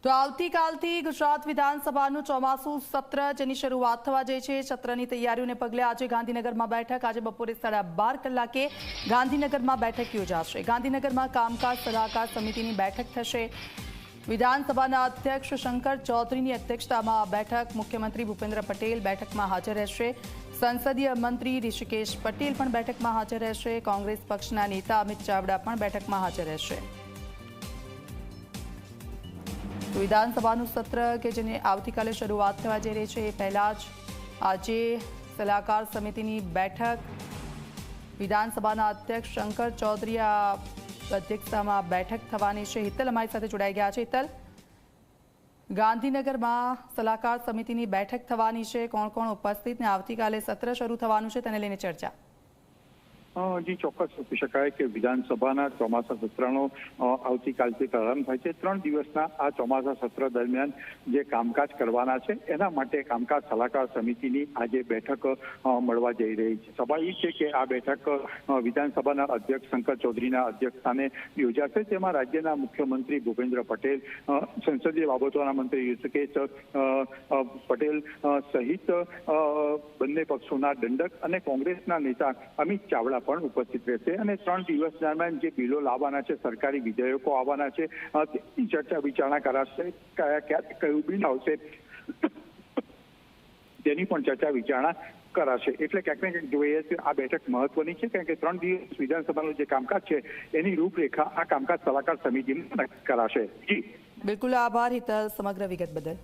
તો આવતીકાલથી ગુજરાત વિધાનસભાનું ચોમાસું સત્ર જેની શરૂઆત થવા જઈ છે। સત્રની તૈયારીઓને પગલે આજે ગાંધીનગરમાં બેઠક, આજે બપોરે 12:30 કલાકે ગાંધીનગરમાં બેઠક યોજાશે। ગાંધીનગરમાં કામકાજ સલાહકાર સમિતિની બેઠક થશે। વિધાનસભાના અધ્યક્ષ શંકર ચૌધરીની અધ્યક્ષતામાં આ બેઠક, મુખ્યમંત્રી ભૂપેન્દ્ર પટેલ બેઠકમાં હાજર રહેશે। સંસદીય મંત્રી ઋષિકેશ પટેલ પણ બેઠકમાં હાજર રહેશે। કોંગ્રેસ પક્ષના નેતા અમિત ચાવડા પણ બેઠકમાં હાજર રહેશે। વિધાનસભાનું સત્ર કે જેને આવતીકાલે શરૂઆત થવા જઈ રહી છે એ પહેલાં જ આજે સલાહકાર સમિતિની બેઠક, વિધાનસભાના અધ્યક્ષ શંકર ચૌધરી અધ્યક્ષતામાં બેઠક થવાની છે। હિતલ અમારી સાથે જોડાઈ ગયા છે। હિતલ, ગાંધીનગરમાં સલાહકાર સમિતિની બેઠક થવાની છે, કોણ કોણ ઉપસ્થિત ને આવતીકાલે સત્ર શરૂ થવાનું છે તેને લઈને ચર્ચા? જી ચોક્કસ કહી શકાય કે વિધાનસભાના ચોમાસા સત્રનો આવતીકાલથી પ્રારંભ થાય છે। 3 દિવસના આ ચોમાસા સત્ર દરમિયાન જે કામકાજ કરવાના છે એના માટે કામકાજ સલાહકાર સમિતિની આજે બેઠક મળવા જઈ રહી છે। સ્વાભાવિક છે કે આ બેઠક વિધાનસભાના અધ્યક્ષ શંકર ચૌધરીના અધ્યક્ષસ્થાને યોજાશે, જેમાં રાજ્યના મુખ્યમંત્રી ભૂપેન્દ્ર પટેલ, સંસદીય બાબતોના મંત્રી ઋષિકેશ પટેલ સહિત બંને પક્ષોના દંડક અને કોંગ્રેસના નેતા અમિત ચાવડા પણ ઉપસ્થિત રહેશે। અને 3 દિવસ દરમિયાન જે બિલો લાવવાના છે, સરકારી વિધેયકો આવવાના છે, તેની ચર્ચા વિચારણા કરાશે। કયું બિલ આવશે તેની પણ ચર્ચા વિચારણા કરાશે। એટલે ક્યાંક ને ક્યાંક જોઈએ છે આ બેઠક મહત્વની છે, કારણ કે 3 દિવસ વિધાનસભાનું જે કામકાજ છે એની રૂપરેખા આ કામકાજ સલાહકાર સમિતિમાં નક્કી કરાશે। જી બિલકુલ, આભાર હિતલ સમગ્ર વિગત બદલ।